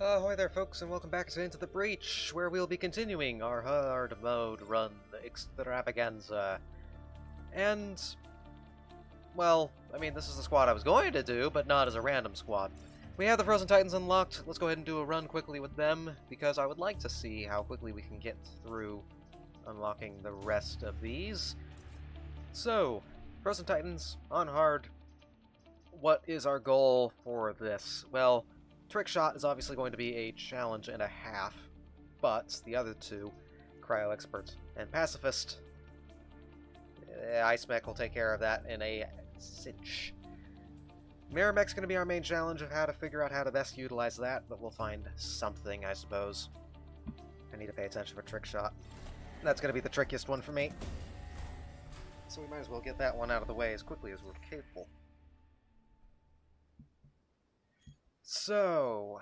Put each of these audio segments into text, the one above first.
Ahoy there, folks, and welcome back to Into the Breach, where we'll be continuing our hard mode run extravaganza. And, well, I mean, this is the squad I was going to do, but not as a random squad. We have the Frozen Titans unlocked. Let's go ahead and do a run quickly with them, because I would like to see how quickly we can get through unlocking the rest of these. So, Frozen Titans on hard. What is our goal for this? Well, Trick Shot is obviously going to be a challenge and a half, but the other two, Cryo Expert and Pacifist, Ice Mech will take care of that in a cinch. Mirror Mech's going to be our main challenge of how to figure out how to best utilize that, but we'll find something, I suppose. I need to pay attention for Trick Shot. That's going to be the trickiest one for me. So we might as well get that one out of the way as quickly as we're capable. So,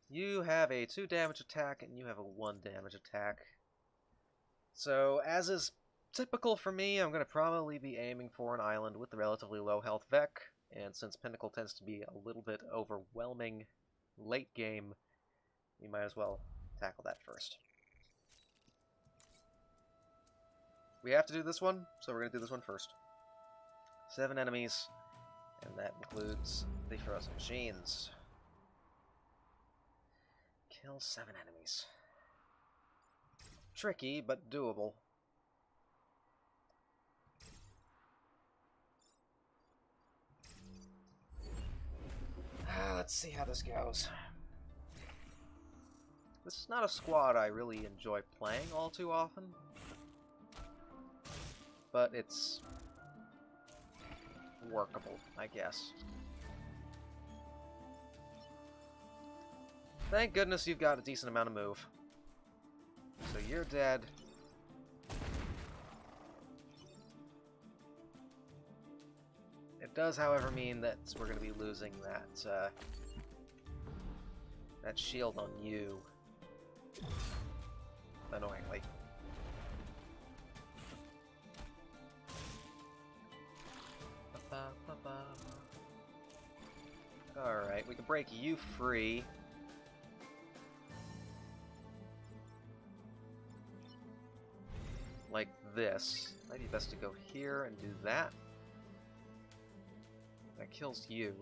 you have a 2 damage attack and you have a 1 damage attack. So, as is typical for me, I'm going to probably be aiming for an island with a relatively low health Vec, and since Pinnacle tends to be a little bit overwhelming late game, we might as well tackle that first. We have to do this one, so we're going to do this one first. 7 enemies. And that includes the Frozen Machines. Kill 7 enemies. Tricky, but doable. Let's see how this goes. This is not a squad I really enjoy playing all too often. But it's workable, I guess. Thank goodness you've got a decent amount of move. So you're dead. It does, however, mean that we're going to be losing that that shield on you. Annoyingly. Alright, we can break you free. Like this. Might be best to go here and do that. That kills you.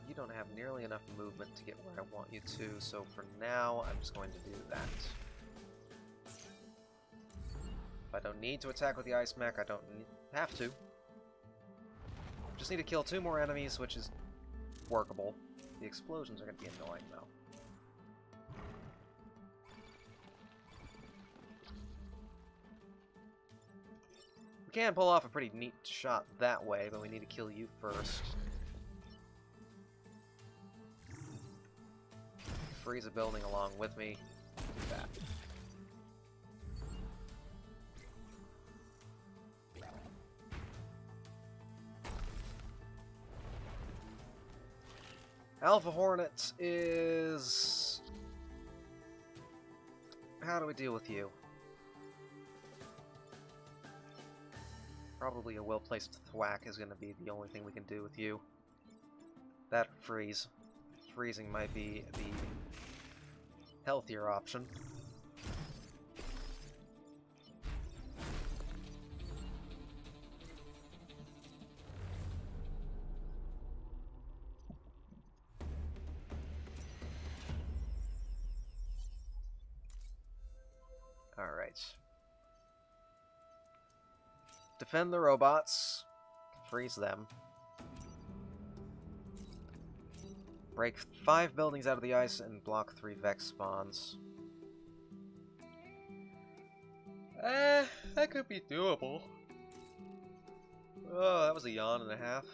You don't have nearly enough movement to get where I want you to, so for now, I'm just going to do that. If I don't need to attack with the Ice Mech, I don't have to. Just need to kill 2 more enemies, which is workable. The explosions are going to be annoying, though. We can pull off a pretty neat shot that way, but we need to kill you first. Freeze a building along with me. Do that. Alpha Hornet is... How do we deal with you? Probably a well-placed thwack is going to be the only thing we can do with you. That freeze. Freezing might be the healthier option. Alright. Defend the robots. Freeze them. Break 5 buildings out of the ice and block 3 Vex spawns. That could be doable. Oh, that was a yawn and a half.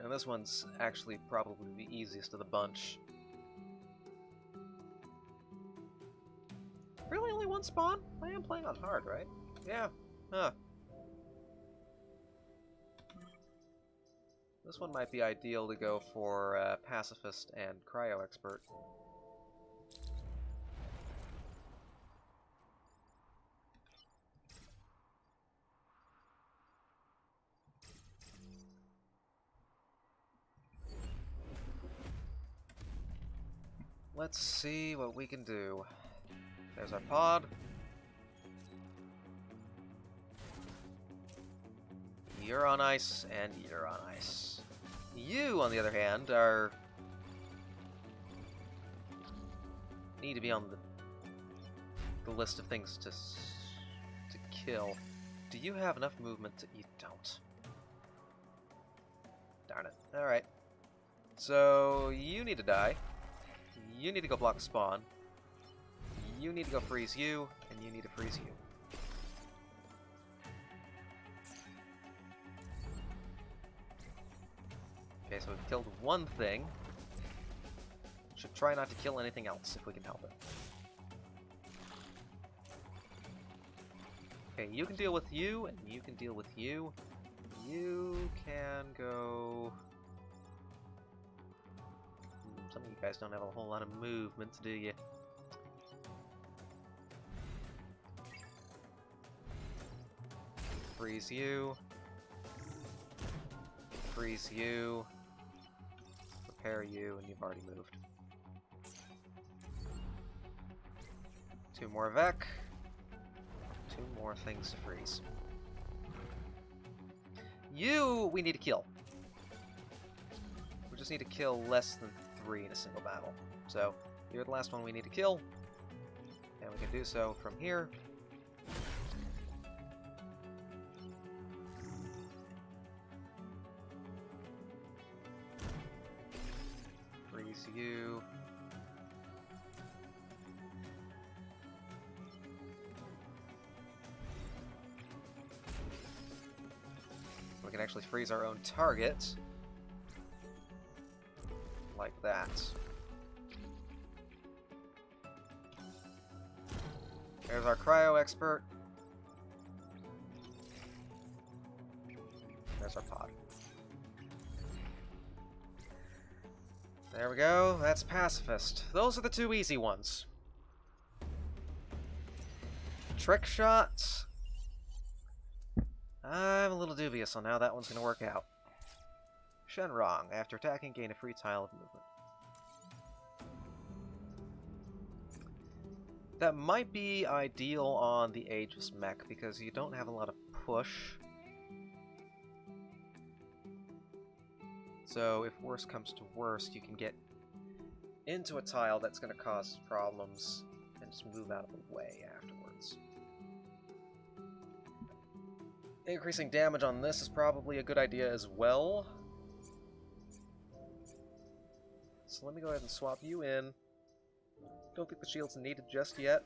And this one's actually probably the easiest of the bunch. Really only 1 spawn? I am playing on hard, right? Yeah. Huh. This one might be ideal to go for Pacifist and Cryo Expert. let's see what we can do. There's our pod. You're on ice, and you're on ice. You, on the other hand, need to be on the list of things to kill. Do you have enough movement to... You don't. Darn it. Alright. So, you need to die. You need to go block spawn. You need to go freeze you, and you need to freeze you. Okay, so we've killed one thing. Should try not to kill anything else if we can help it. Okay, you can deal with you, and you can deal with you. You can go... Some of you guys don't have a whole lot of movement, do you? Freeze you. Freeze you. Prepare you, and you've already moved. 2 more Vec. 2 more things to freeze. You, we need to kill. We just need to kill less than 3 in a single battle. So, you're the last one we need to kill. And we can do so from here. Freeze you. We can actually freeze our own target. Like that. There's our cryo expert. There's our pod. There we go, that's pacifist. Those are the 2 easy ones. Trick shots. I'm a little dubious on how that one's going to work out. Shenrong, after attacking, gain a free tile of movement. That might be ideal on the Ice Mech, because you don't have a lot of push. So if worse comes to worst, you can get into a tile that's going to cause problems and just move out of the way afterwards. Increasing damage on this is probably a good idea as well. So let me go ahead and swap you in. Don't think the shield's needed just yet.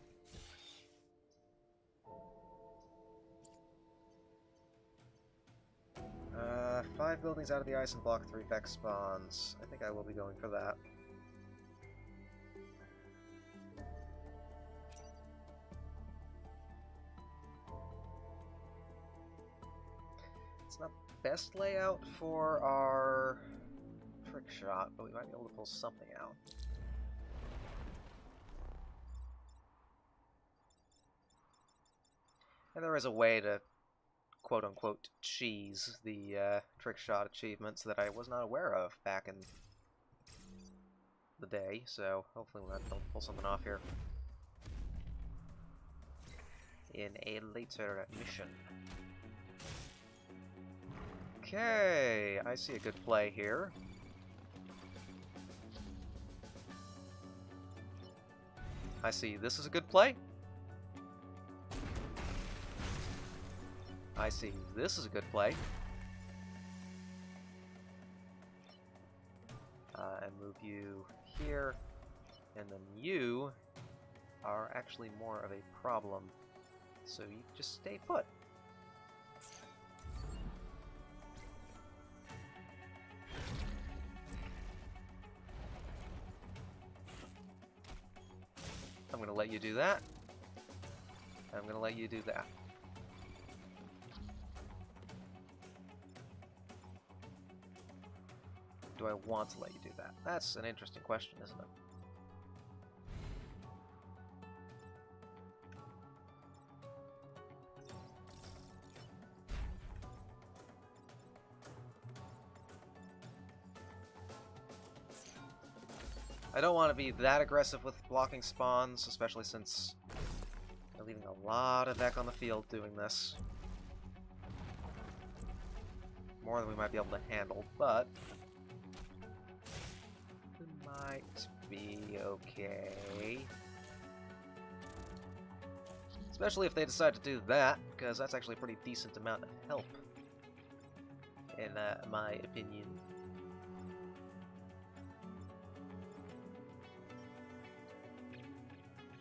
Uh, 5 buildings out of the ice and block 3 Vex spawns. I think I will be going for that. It's not best layout for our trick shot, but we might be able to pull something out. And there is a way to quote-unquote cheese the trick shot achievements that I was not aware of back in the day, so hopefully we'll have to pull something off here in a later mission. Okay, I see a good play here. I see this is a good play. I see this is a good play. And move you here. And then you are actually more of a problem. So you just stay put. I'm going to let you do that. I'm going to let you do that. Do I want to let you do that? That's an interesting question, isn't it? I don't want to be that aggressive with blocking spawns, especially since they're leaving a lot of Vec on the field doing this. More than we might be able to handle, but it might be okay. Especially if they decide to do that, because that's actually a pretty decent amount of help, in my opinion.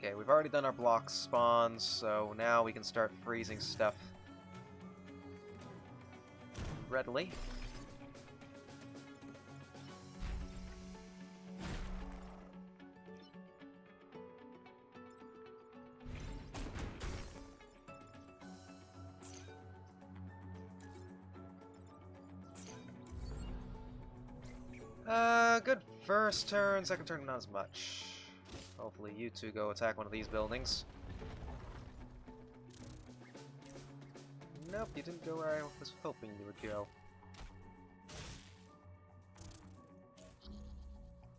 Okay, we've already done our block spawns, so now we can start freezing stuff readily. Good first turn, second turn not as much. Hopefully you two go attack one of these buildings. Nope, you didn't go where I was hoping you would go.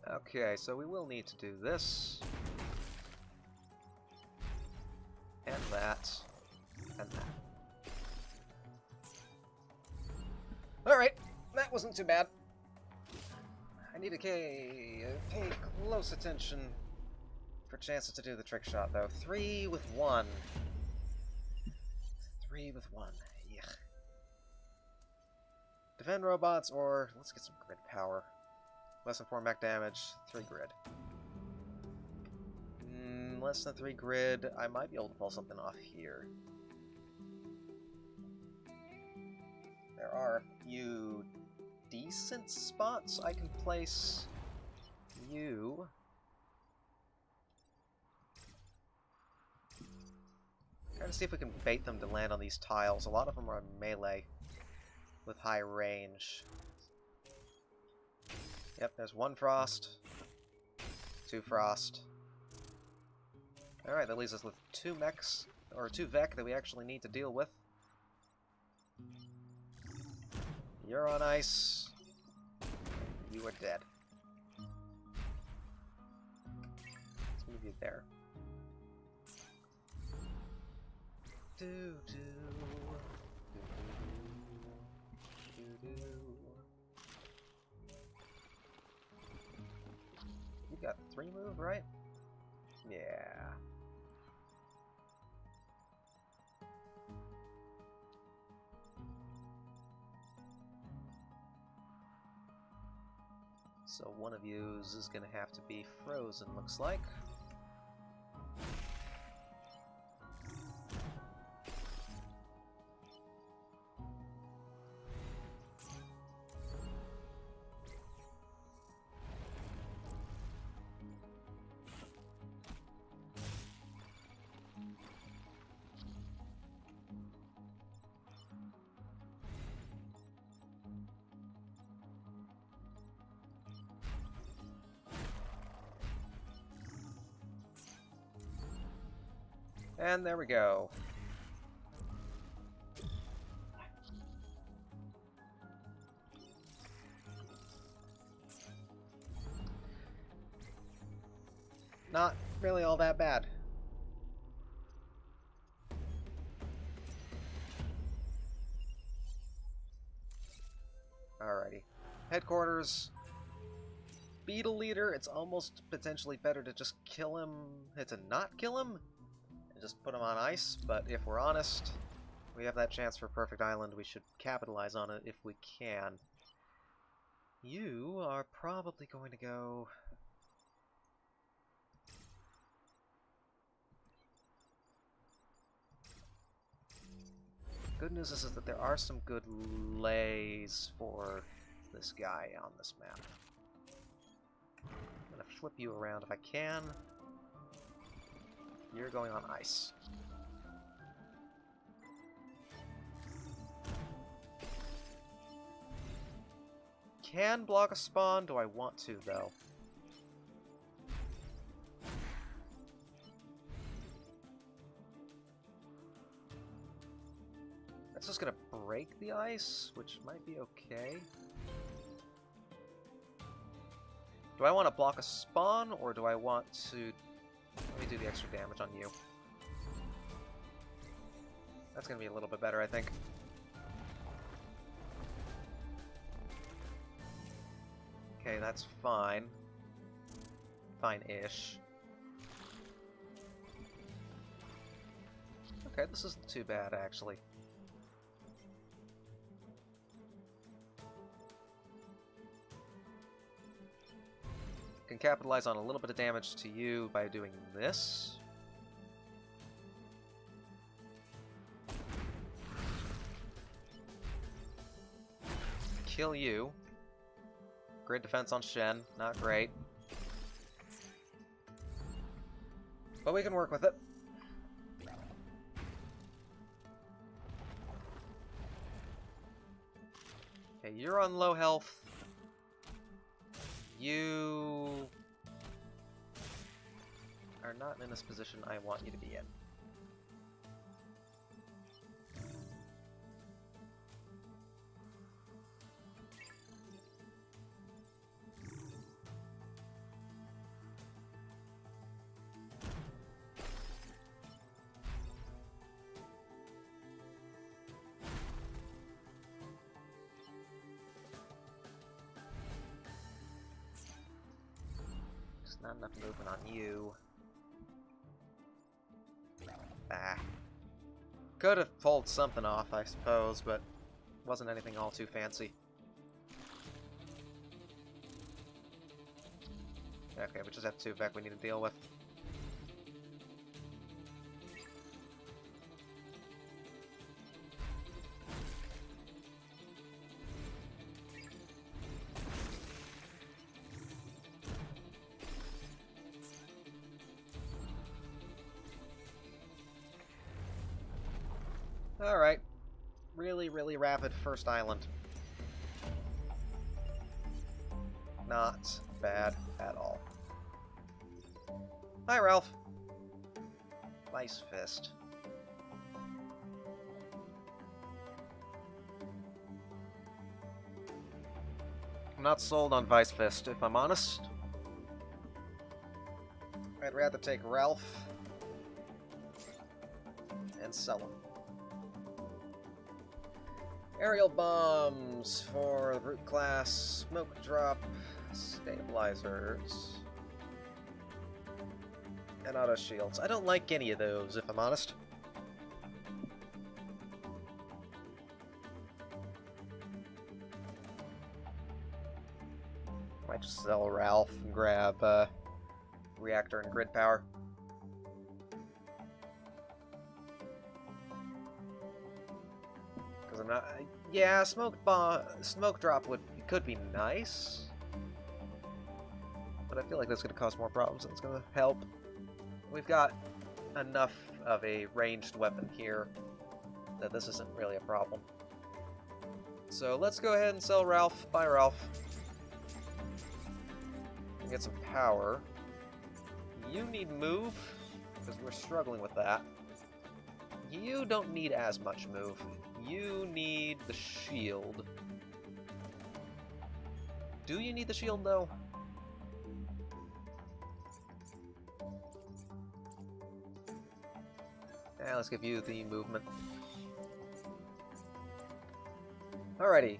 Okay, so we will need to do this. And that. And that. Alright, that wasn't too bad. I need to pay close attention for chances to do the trick shot, though. 3 with 1. 3 with 1. Yuck. Defend robots, or let's get some grid power. Less than 4 mech damage, 3 grid. Less than 3 grid, I might be able to pull something off here. There are a few decent spots I can place you. Trying to see if we can bait them to land on these tiles. A lot of them are melee with high range. Yep, there's 1 frost, 2 frost. Alright, that leaves us with 2 mechs, or 2 Vec that we actually need to deal with. You're on ice. You are dead. Let's move you there. You got 3 move, right? Yeah. So one of yous is gonna have to be frozen, looks like. And there we go. Not really all that bad. Alrighty. Headquarters. Beetle leader, it's almost potentially better to just kill him, to not kill him, and just put him on ice, but if we're honest, we have that chance for Perfect Island, we should capitalize on it if we can. You are probably going to go... Good news is that there are some good lays for this guy on this map. I'm gonna flip you around if I can. You're going on ice. Can block a spawn, do I want to though? That's just gonna break the ice, which might be okay. Do I want to block a spawn, or do I want to... Let me do the extra damage on you. That's going to be a little bit better, I think. Okay, that's fine. Fine-ish. Okay, this isn't too bad, actually. Can capitalize on a little bit of damage to you by doing this. Kill you. Grid defense on Shen, not great. But we can work with it. Okay, you're on low health. You are not in this position I want you to be in. Not enough movement on you. Ah. Could have pulled something off, I suppose, but wasn't anything all too fancy. Okay, we just have 2 Vec we need to deal with. Alright. Really, really rapid first island. Not bad at all. Hi, Ralph. Ice Fist. I'm not sold on Vice Fist, if I'm honest. I'd rather take Ralph and sell him. Aerial bombs for the brute class, smoke drop, stabilizers, and auto shields. I don't like any of those, if I'm honest. Might just sell Ralph and grab reactor and grid power. I'm not. Yeah, smoke drop could be nice, but I feel like that's going to cause more problems than it's going to help. We've got enough of a ranged weapon here that this isn't really a problem. So let's go ahead and sell Ralph. Bye, Ralph. And get some power. You need move because we're struggling with that. You don't need as much move. You need the shield. Do you need the shield, though? Yeah, let's give you the movement. Alrighty.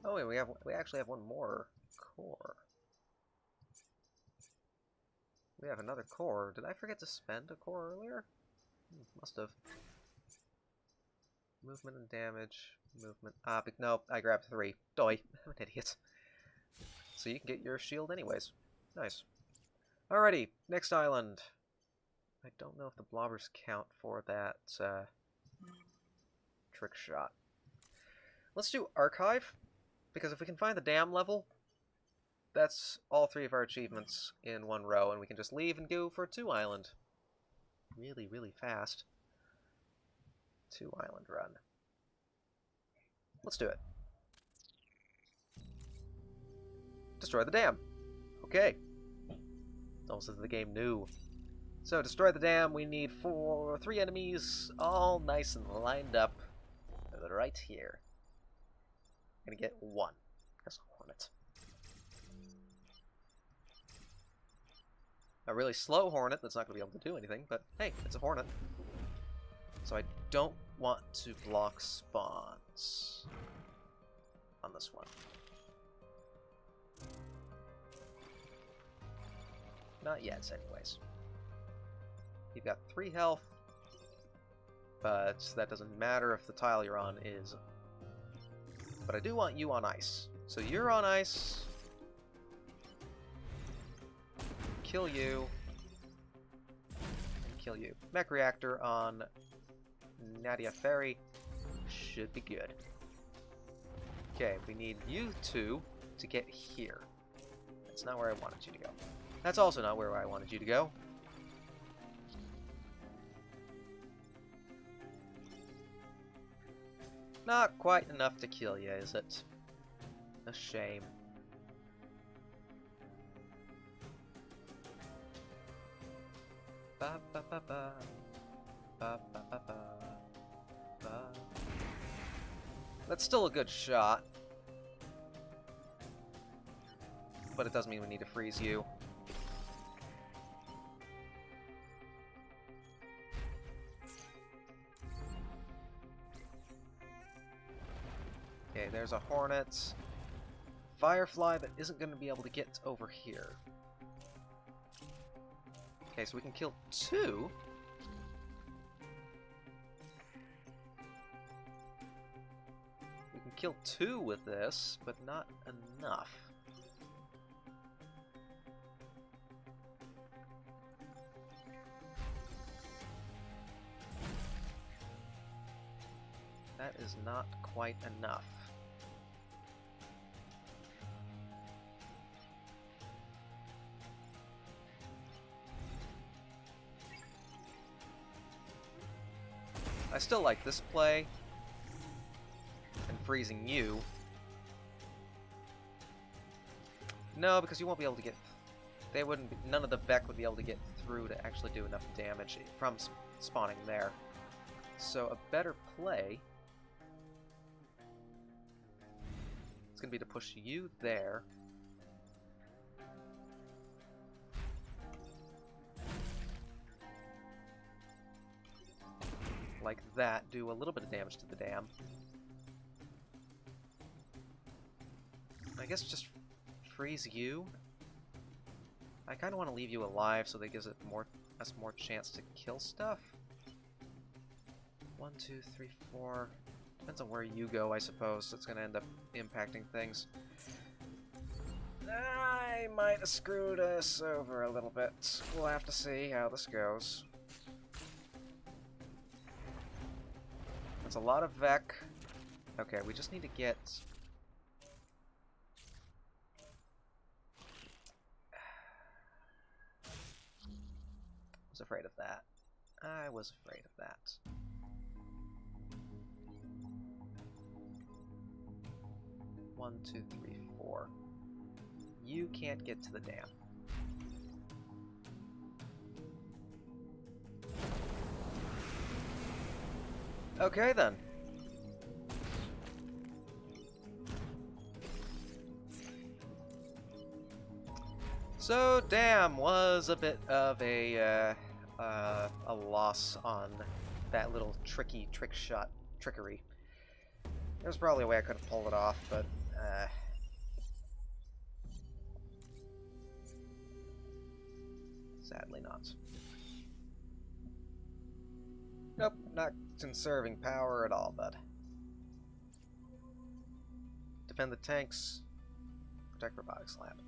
Oh wait, we actually have one more core. We have another core. Did I forget to spend a core earlier? Must have. Movement and damage. Movement. Ah, but no, I grabbed 3. Doi. I'm an idiot. So you can get your shield anyways. Nice. Alrighty, next island. I don't know if the blobbers count for that trick shot. Let's do Archive, because if we can find the dam level, that's all 3 of our achievements in one row, and we can just leave and go for 2 island. Really, really fast. 2 island run. Let's do it. Destroy the dam. Okay. Almost as the game knew. So, destroy the dam, we need 3 enemies, all nice and lined up right here. Gonna get 1. That's a hornet. a really slow Hornet that's not going to be able to do anything, but hey, it's a Hornet. So I don't want to block spawns on this one. Not yet, anyways. You've got 3 health, but that doesn't matter if the tile you're on is... But I do want you on ice. So you're on ice. Kill you. And kill you. Mech Reactor on Nadia Ferry should be good. Okay, we need you two to get here. That's not where I wanted you to go. That's also not where I wanted you to go. Not quite enough to kill you, is it? A shame. Ba ba ba ba. Ba ba ba ba. Ba. That's still a good shot. But it does mean we need to freeze you. Okay, there's a Hornet. Firefly that isn't going to be able to get over here. Okay, so we can kill 2. We can kill 2 with this, but not enough. That is not quite enough. I still like this play, and freezing you. No, because you won't be able to get... They wouldn't be, none of the Beck would be able to get through to actually do enough damage from spawning there. So a better play is going to be to push you there. Like that, do a little bit of damage to the dam. I guess just freeze you. I kind of want to leave you alive so that gives it us more chance to kill stuff. 1, 2, 3, 4. Depends on where you go, I suppose. It's going to end up impacting things. I might have screwed us over a little bit. We'll have to see how this goes. That's a lot of Vec. Okay, we just need to get... I was afraid of that. I was afraid of that. One, 2, 3, 4. You can't get to the dam. Okay, then. So, dam was a bit of a loss on that little trick shot trickery. There's probably a way I could have pulled it off, but sadly not. Nope, not conserving power at all, bud. Defend the tanks. Protect robotics lab.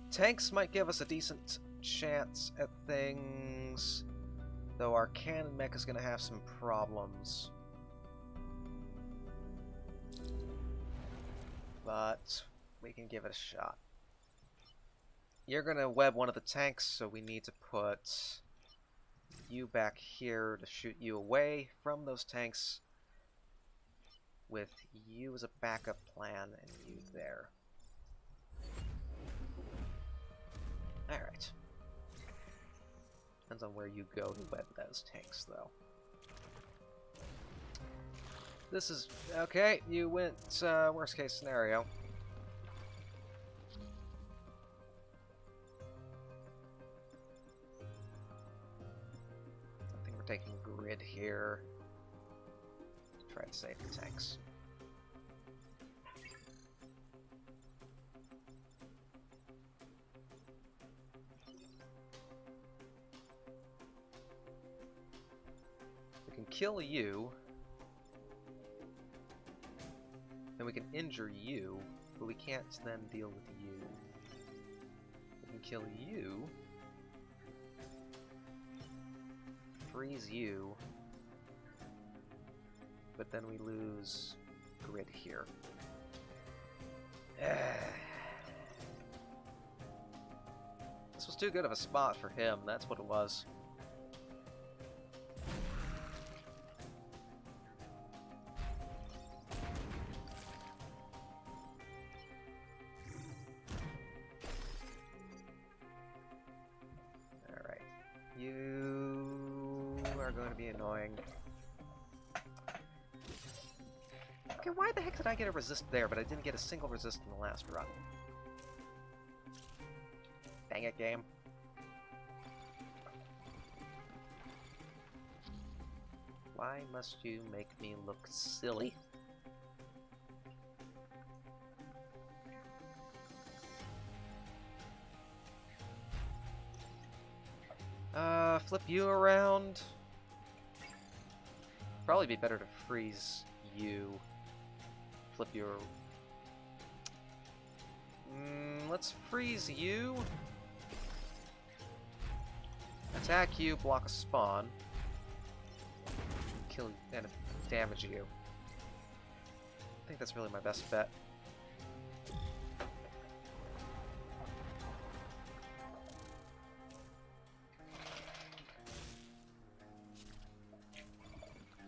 Tanks might give us a decent chance at things, though our cannon mech is going to have some problems. But we can give it a shot. You're going to web one of the tanks, so we need to put you back here to shoot you away from those tanks, with you as a backup plan and you there. Alright. Depends on where you go to web those tanks, though. This is... okay, you went worst case scenario. taking grid here. Try to save the tanks. We can kill you. Then we can injure you, but we can't then deal with you. We can kill you. Freeze you. But then we lose grid here. This was too good of a spot for him, that's what it was. Alright. You are going to be annoying. Okay, why the heck did I get a resist there, but I didn't get a single resist in the last run? Dang it, game. Why must you make me look silly? Flip you around. Probably be better to freeze you. Flip your... let's freeze you. Attack you, block a spawn. Kill and damage you. I think that's really my best bet.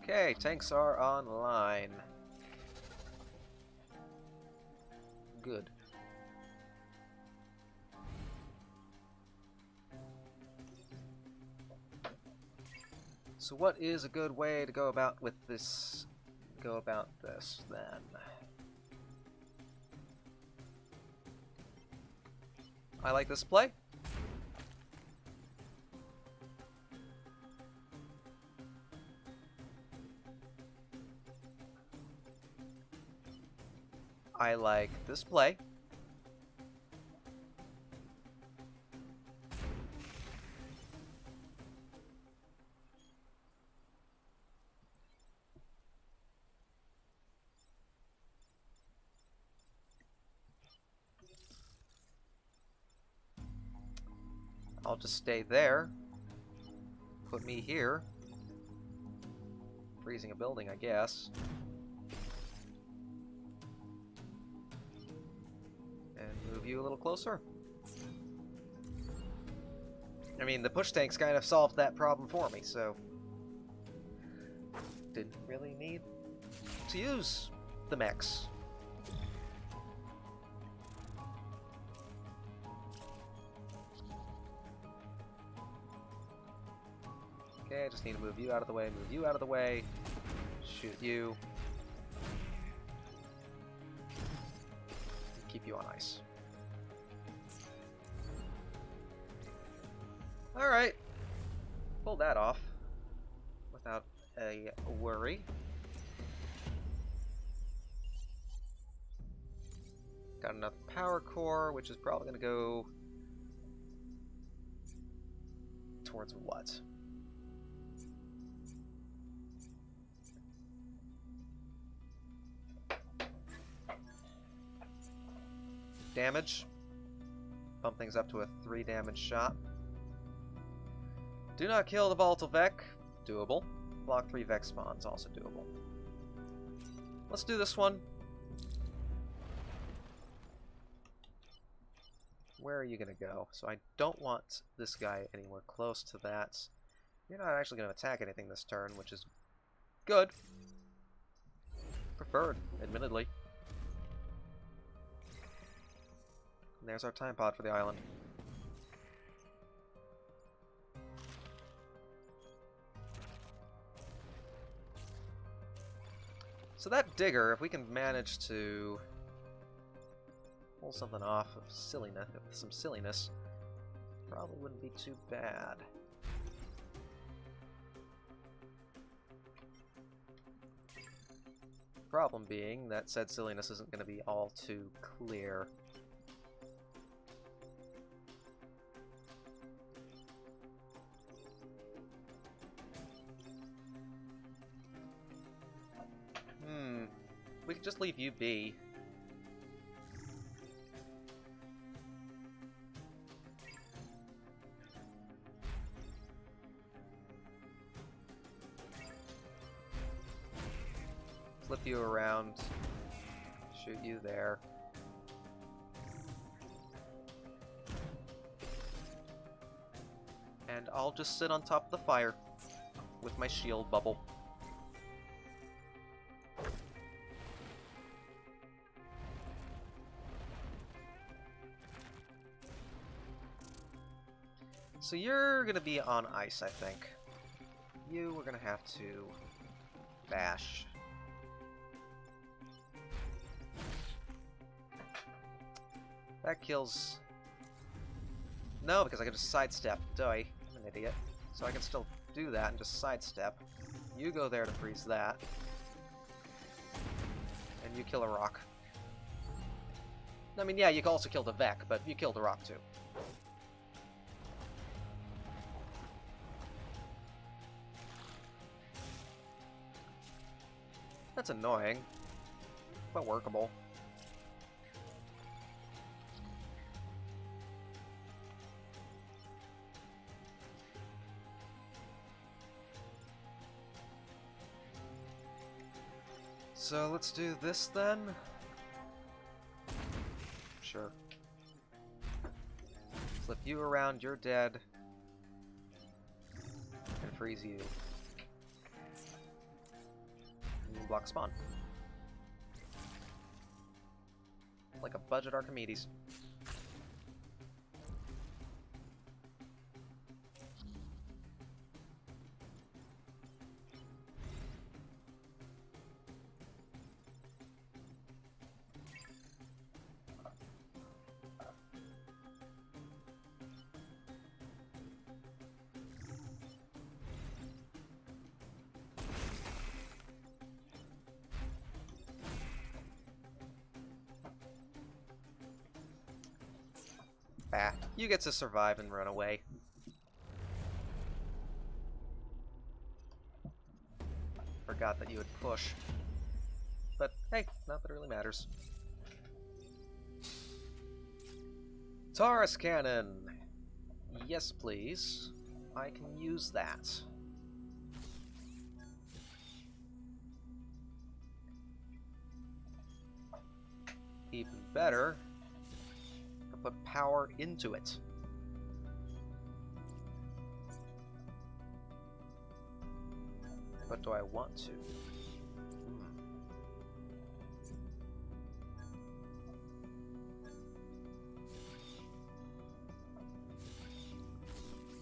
Okay, tanks are online. Good. So what is a good way to go about with this? Go about this then. I like this play. I like this play. I'll just stay there. Put me here. Freezing a building, I guess. Move you a little closer. I mean, the push tanks kind of solved that problem for me, so didn't really need to use the mechs. Okay, I just need to move you out of the way, move you out of the way, shoot you, keep you on ice. Alright, pull that off without a worry. Got enough power core, which is probably going to go towards what? Damage. Bump things up to a 3 damage shot. Do not kill the volatile Vec. Doable. Block 3 Vec spawns. Also doable. Let's do this one. Where are you going to go? So I don't want this guy anywhere close to that. You're not actually going to attack anything this turn, which is good. Preferred, admittedly. And there's our time pod for the island. So that digger, if we can manage to pull something off of silliness, some silliness, probably wouldn't be too bad. Problem being that said silliness isn't going to be all too clear. We could just leave you be. Flip you around. Shoot you there. And I'll just sit on top of the fire with my shield bubble. So you're gonna be on ice, I think. You are gonna have to bash. That kills... No, because I can just sidestep. Duh, I'm an idiot. So I can still do that and just sidestep. You go there to freeze that. And you kill a rock. I mean, yeah, you can also kill the Vec, but you killed the rock too. That's annoying, but workable. So let's do this then. Sure. Flip you around, you're dead. And freeze you. Block spawn. Like a budget Archimedes. Bah, you get to survive and run away. Forgot that you would push. But hey, not that it really matters. Taurus Cannon! Yes, please. I can use that. Even better, put power into it. But do I want to?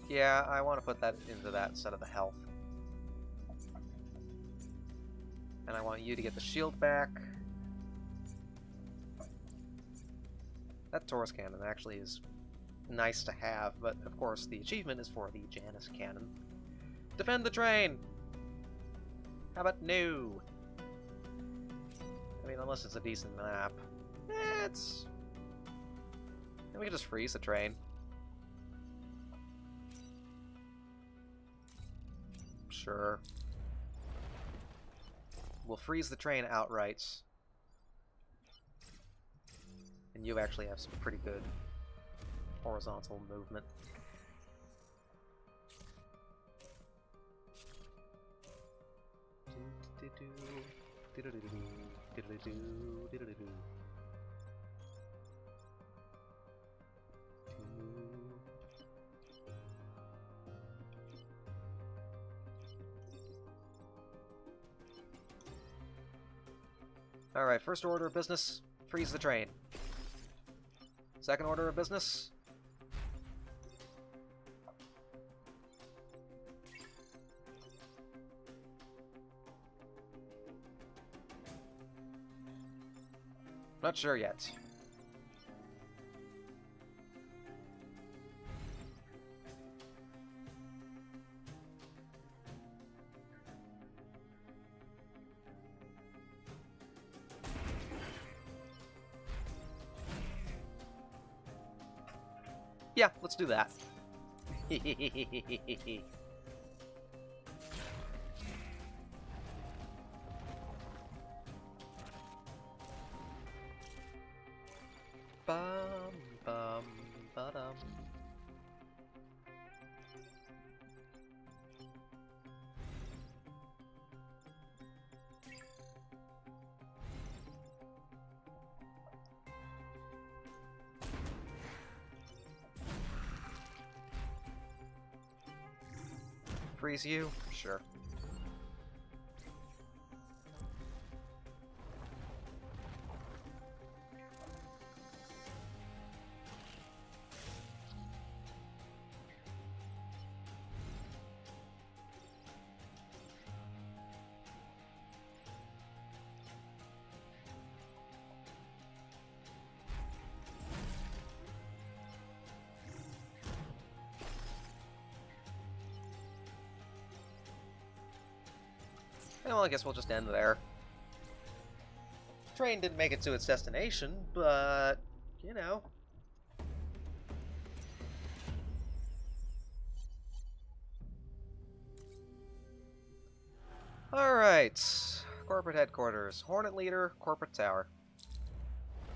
Yeah, I want to put that into that instead of the health. And I want you to get the shield back. That Taurus Cannon actually is nice to have, but of course the achievement is for the Janus Cannon. Defend the train! How about no? I mean, unless it's a decent map. It's... we can just freeze the train. Sure. We'll freeze the train outright. And you actually have some pretty good horizontal movement. Alright, first order of business, freeze the train. Second order of business, not sure yet. Yeah, let's do that. Bum, bum, ba-dum. Freeze you? Sure. Well, I guess we'll just end there. Train didn't make it to its destination, but, you know. Alright. Corporate headquarters. Hornet Leader, Corporate Tower.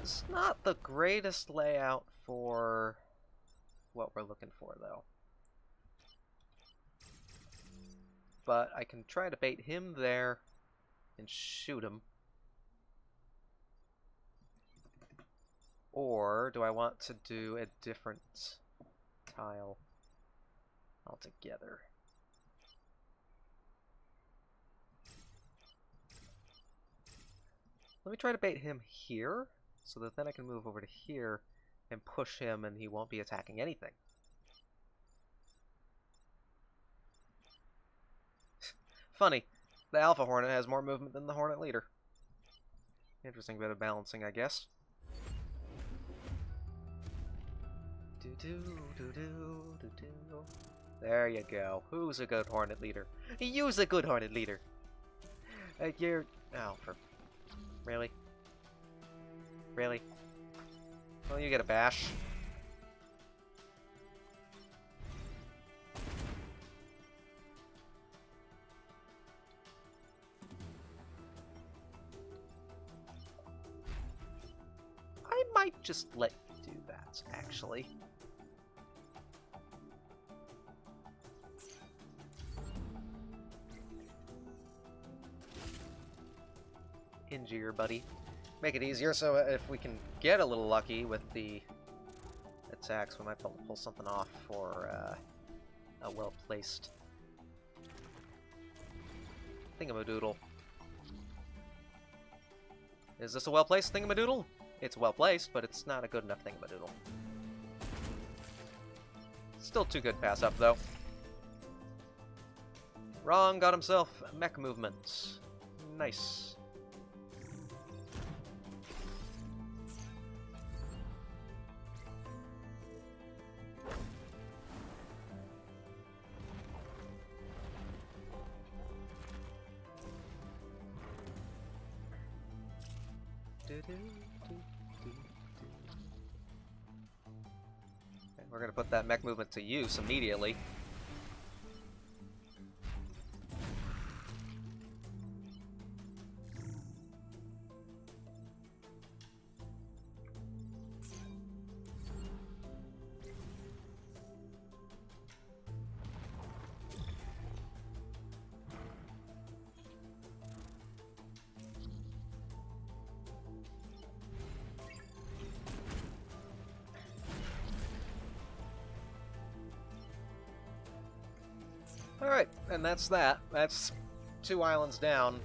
It's not the greatest layout for what we're looking for, though. But I can try to bait him there and shoot him. Or do I want to do a different tile altogether? Let me try to bait him here, so that then I can move over to here and push him and he won't be attacking anything. Funny, the Alpha Hornet has more movement than the Hornet Leader. Interesting bit of balancing, I guess. There you go. Who's a good Hornet Leader? You's a good Hornet Leader! You're... Oh, for... Really? Really? Well, you get a bash. I might just let you do that, actually. Injure your buddy. Make it easier so if we can get a little lucky with the attacks, we might pull something off for a well-placed thingamadoodle. Is this a well-placed thingamadoodle? It's well-placed, but it's not a good enough thingamadoodle. Still too good pass up, though. Wrong got himself mech movement. Nice. We're going to put that mech movement to use immediately. Alright, and that's that. That's 2 islands down.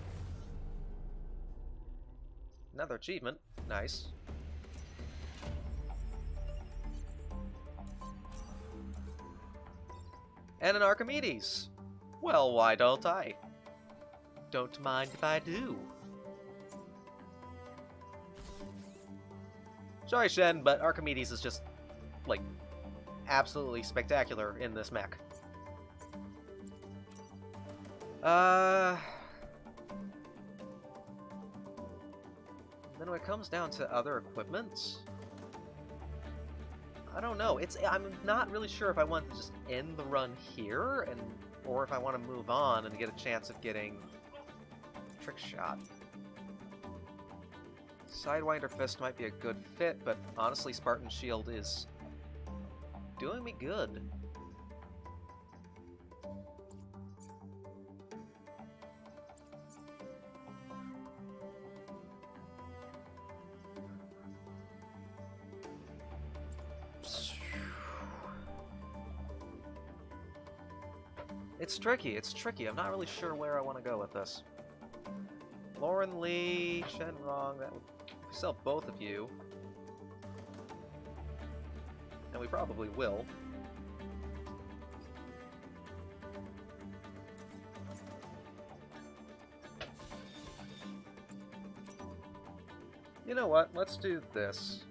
Another achievement. Nice. And an Archimedes. Well, why don't I? Don't mind if I do. Sorry, Shen, but Archimedes is just, like, absolutely spectacular in this mech. Then when it comes down to other equipment, I don't know. I'm not really sure if I want to just end the run here, or if I want to move on and get a chance of getting Trick Shot. Sidewinder Fist might be a good fit, but honestly, Spartan Shield is doing me good. It's tricky, it's tricky. I'm not really sure where I want to go with this. Lauren Lee, Shenrong, that would sell both of you. And we probably will. You know what? Let's do this.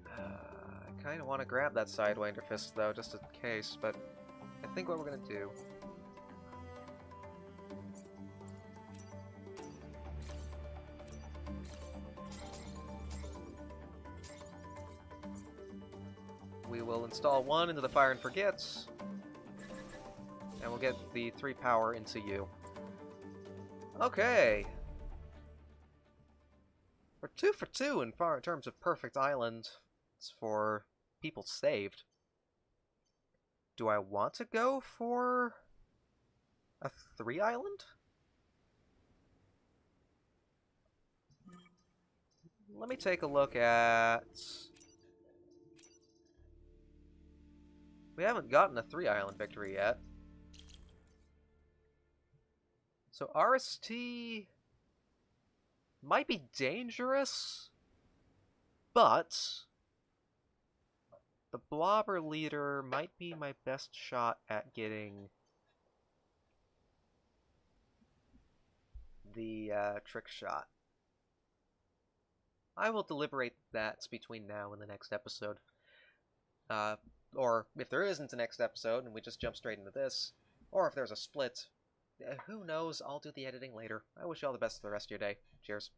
I kind of want to grab that Sidewinder Fist, though, just in case, but I think what we're going to do... we will install one into the Fire and Forgets, and we'll get the 3 power into you. Okay! We're 2 for 2 in terms of Perfect Island for people saved. Do I want to go for a 3 island? Let me take a look at... we haven't gotten a 3 island victory yet. So RST might be dangerous, but the Blobber Leader might be my best shot at getting the Trick Shot. I will deliberate that between now and the next episode. Or if there isn't a next episode and we just jump straight into this, or if there's a split, who knows, I'll do the editing later. I wish you all the best for the rest of your day. Cheers.